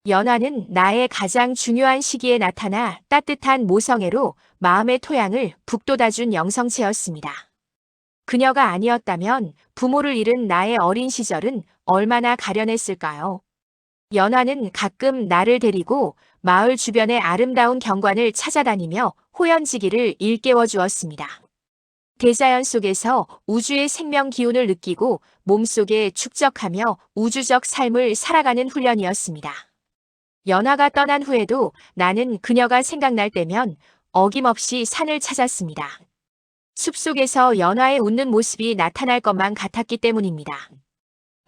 연화는 나의 가장 중요한 시기에 나타나 따뜻한 모성애로 마음의 토양을 북돋아준 영성체였습니다. 그녀가 아니었다면 부모를 잃은 나의 어린 시절은 얼마나 가련했을까요? 연화는 가끔 나를 데리고 마을 주변의 아름다운 경관을 찾아다니며 호연지기를 일깨워 주었습니다. 대자연 속에서 우주의 생명 기운을 느끼고 몸속에 축적하며 우주적 삶을 살아가는 훈련이었습니다. 연화가 떠난 후에도 나는 그녀가 생각날 때면 어김없이 산을 찾았습니다. 숲속에서 연화의 웃는 모습이 나타날 것만 같았기 때문입니다.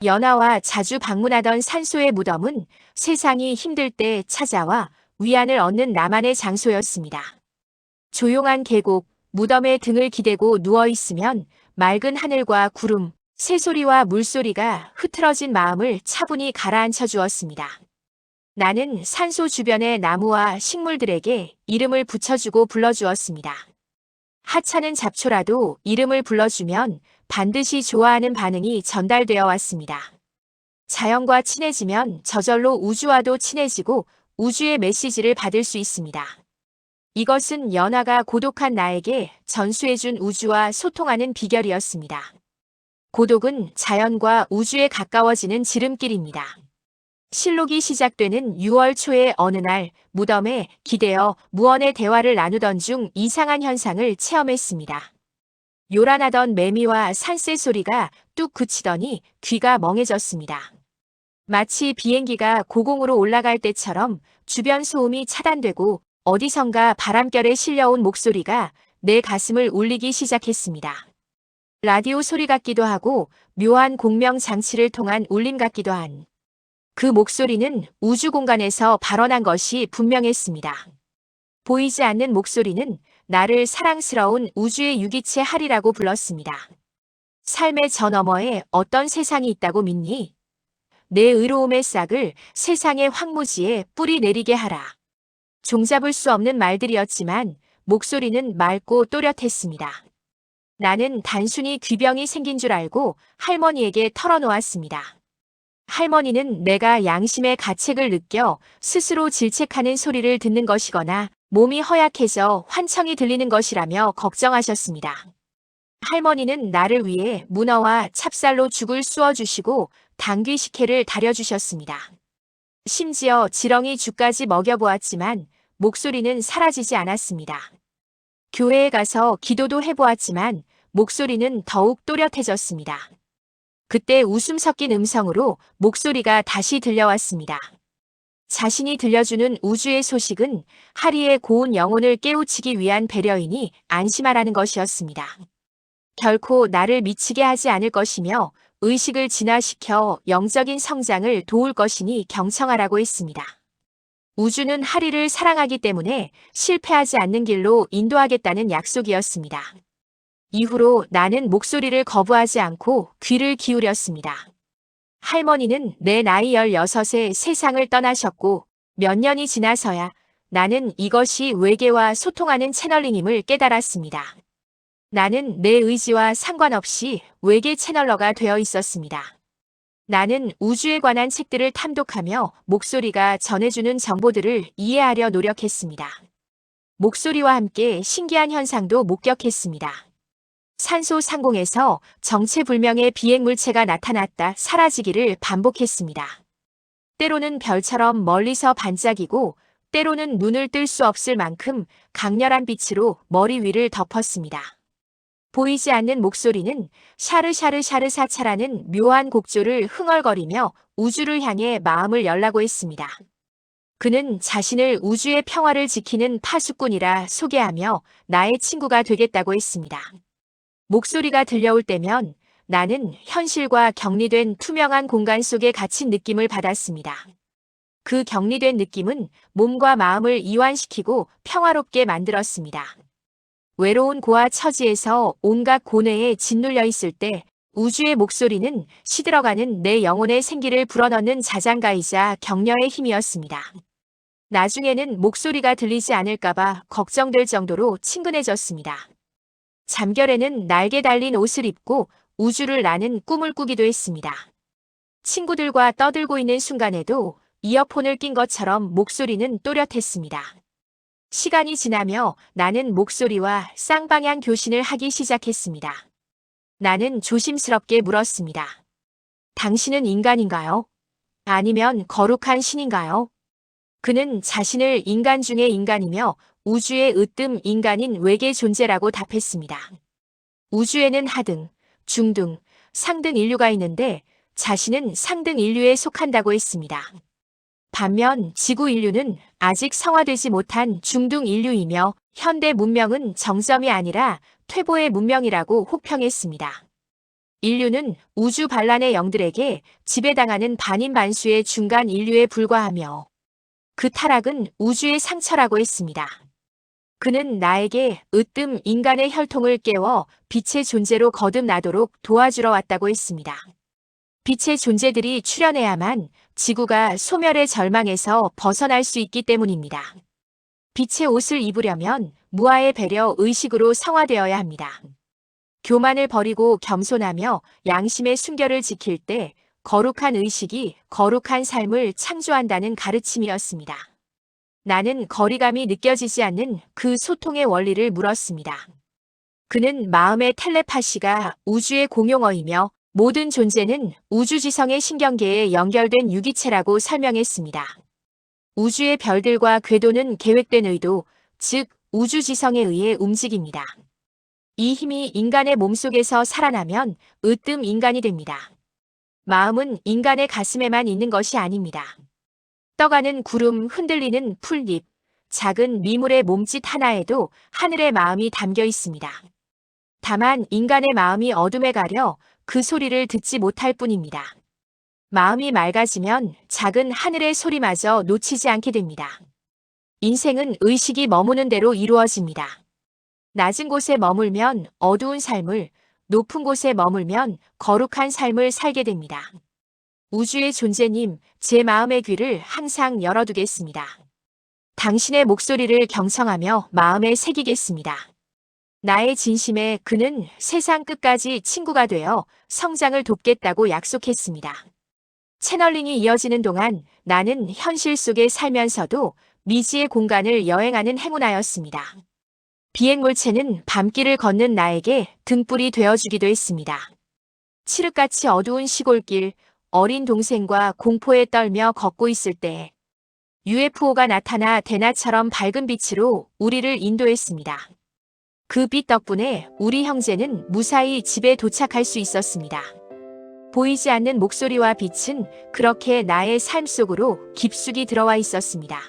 연화와 자주 방문하던 산소의 무덤은 세상이 힘들 때 찾아와 위안을 얻는 나만의 장소였습니다. 조용한 계곡, 무덤에 등을 기대고 누워있으면 맑은 하늘과 구름, 새소리와 물소리가 흐트러진 마음을 차분히 가라앉혀 주었습니다. 나는 산소 주변의 나무와 식물들에게 이름을 붙여주고 불러주었습니다. 하찮은 잡초라도 이름을 불러주면 반드시 좋아하는 반응이 전달되어 왔습니다. 자연과 친해지면 저절로 우주와도 친해지고 우주의 메시지를 받을 수 있습니다. 이것은 연화가 고독한 나에게 전수해준 우주와 소통하는 비결이었습니다. 고독은 자연과 우주에 가까워지는 지름길입니다. 실록이 시작되는 6월 초의 어느 날 무덤에 기대어 무언의 대화를 나누던 중 이상한 현상을 체험했습니다. 요란하던 매미와 산새 소리가 뚝 그치더니 귀가 멍해졌습니다. 마치 비행기가 고공으로 올라갈 때처럼 주변 소음이 차단되고 어디선가 바람결에 실려온 목소리가 내 가슴을 울리기 시작했습니다. 라디오 소리 같기도 하고 묘한 공명 장치를 통한 울림 같기도 한 그 목소리는 우주 공간에서 발언한 것이 분명했습니다. 보이지 않는 목소리는 나를 사랑스러운 우주의 유기체 하리라고 불렀습니다. 삶의 저 너머에 어떤 세상이 있다고 믿니? 내 의로움의 싹을 세상의 황무지에 뿌리 내리게 하라. 종잡을 수 없는 말들이었지만 목소리는 맑고 또렷했습니다. 나는 단순히 귀병이 생긴 줄 알고 할머니에게 털어놓았습니다. 할머니는 내가 양심의 가책을 느껴 스스로 질책하는 소리를 듣는 것이거나 몸이 허약해져 환청이 들리는 것이라며 걱정하셨습니다. 할머니는 나를 위해 문어와 찹쌀로 죽을 쑤어주시고 당귀 식혜를 다려주셨습니다. 심지어 지렁이 죽까지 먹여보았지만 목소리는 사라지지 않았습니다. 교회에 가서 기도도 해보았지만 목소리는 더욱 또렷해졌습니다. 그때 웃음 섞인 음성으로 목소리가 다시 들려왔습니다. 자신이 들려주는 우주의 소식은 하리의 고운 영혼을 깨우치기 위한 배려이니 안심하라는 것이었습니다. 결코 나를 미치게 하지 않을 것이며 의식을 진화시켜 영적인 성장을 도울 것이니 경청하라고 했습니다. 우주는 하리를 사랑하기 때문에 실패하지 않는 길로 인도하겠다는 약속이었습니다. 이후로 나는 목소리를 거부하지 않고 귀를 기울였습니다. 할머니는 내 나이 16에 세상을 떠나셨고 몇 년이 지나서야 나는 이것이 외계와 소통하는 채널링임을 깨달았습니다. 나는 내 의지와 상관없이 외계 채널러가 되어 있었습니다. 나는 우주에 관한 책들을 탐독하며 목소리가 전해주는 정보들을 이해하려 노력했습니다. 목소리와 함께 신기한 현상도 목격했습니다. 산소 상공에서 정체불명의 비행물체가 나타났다 사라지기를 반복했습니다. 때로는 별처럼 멀리서 반짝이고 때로는 눈을 뜰 수 없을 만큼 강렬한 빛으로 머리 위를 덮었습니다. 보이지 않는 목소리는 샤르샤르샤르 사차라는 묘한 곡조를 흥얼거리며 우주를 향해 마음을 열라고 했습니다. 그는 자신을 우주의 평화를 지키는 파수꾼이라 소개하며 나의 친구가 되겠다고 했습니다. 목소리가 들려올 때면 나는 현실과 격리된 투명한 공간 속에 갇힌 느낌을 받았습니다. 그 격리된 느낌은 몸과 마음을 이완시키고 평화롭게 만들었습니다. 외로운 고아 처지에서 온갖 고뇌에 짓눌려 있을 때 우주의 목소리는 시들어가는 내 영혼의 생기를 불어넣는 자장가이자 격려의 힘이었습니다. 나중에는 목소리가 들리지 않을까봐 걱정될 정도로 친근해졌습니다. 잠결에는 날개 달린 옷을 입고 우주를 나는 꿈을 꾸기도 했습니다. 친구들과 떠들고 있는 순간에도 이어폰을 낀 것처럼 목소리는 또렷했습니다. 시간이 지나며 나는 목소리와 쌍방향 교신을 하기 시작했습니다. 나는 조심스럽게 물었습니다. 당신은 인간인가요? 아니면 거룩한 신인가요? 그는 자신을 인간 중의 인간이며 우주의 으뜸 인간인 외계 존재라고 답했습니다. 우주에는 하등, 중등, 상등 인류가 있는데 자신은 상등 인류에 속한다고 했습니다. 반면 지구 인류는 아직 성화되지 못한 중등 인류이며 현대 문명은 정점이 아니라 퇴보의 문명이라고 혹평했습니다. 인류는 우주 반란의 영들에게 지배당하는 반인반수의 중간 인류에 불과하며 그 타락은 우주의 상처라고 했습니다. 그는 나에게 으뜸 인간의 혈통을 깨워 빛의 존재로 거듭나도록 도와주러 왔다고 했습니다. 빛의 존재들이 출현해야만 지구가 소멸의 절망에서 벗어날 수 있기 때문입니다. 빛의 옷을 입으려면 무아의 배려 의식으로 성화되어야 합니다. 교만을 버리고 겸손하며 양심의 순결을 지킬 때 거룩한 의식이 거룩한 삶을 창조한다는 가르침이었습니다. 나는 거리감이 느껴지지 않는 그 소통의 원리를 물었습니다. 그는 마음의 텔레파시가 우주의 공용어이며 모든 존재는 우주지성의 신경계에 연결된 유기체라고 설명했습니다. 우주의 별들과 궤도는 계획된 의도, 즉 우주지성에 의해 움직입니다. 이 힘이 인간의 몸속에서 살아나면 으뜸 인간이 됩니다. 마음은 인간의 가슴에만 있는 것이 아닙니다. 떠가는 구름, 흔들리는 풀잎, 작은 미물의 몸짓 하나에도 하늘의 마음이 담겨 있습니다. 다만 인간의 마음이 어둠에 가려 그 소리를 듣지 못할 뿐입니다. 마음이 맑아지면 작은 하늘의 소리마저 놓치지 않게 됩니다. 인생은 의식이 머무는 대로 이루어집니다. 낮은 곳에 머물면 어두운 삶을, 높은 곳에 머물면 거룩한 삶을 살게 됩니다. 우주의 존재님, 제 마음의 귀를 항상 열어두겠습니다. 당신의 목소리를 경청하며 마음에 새기겠습니다. 나의 진심에 그는 세상 끝까지 친구가 되어 성장을 돕겠다고 약속했습니다. 채널링이 이어지는 동안 나는 현실 속에 살면서도 미지의 공간을 여행하는 행운아였습니다. 비행물체는 밤길을 걷는 나에게 등불이 되어주기도 했습니다. 칠흑같이 어두운 시골길, 어린 동생과 공포에 떨며 걷고 있을 때 UFO가 나타나 대낮처럼 밝은 빛으로 우리를 인도했습니다. 그 빛 덕분에 우리 형제는 무사히 집에 도착할 수 있었습니다. 보이지 않는 목소리와 빛은 그렇게 나의 삶 속으로 깊숙이 들어와 있었습니다.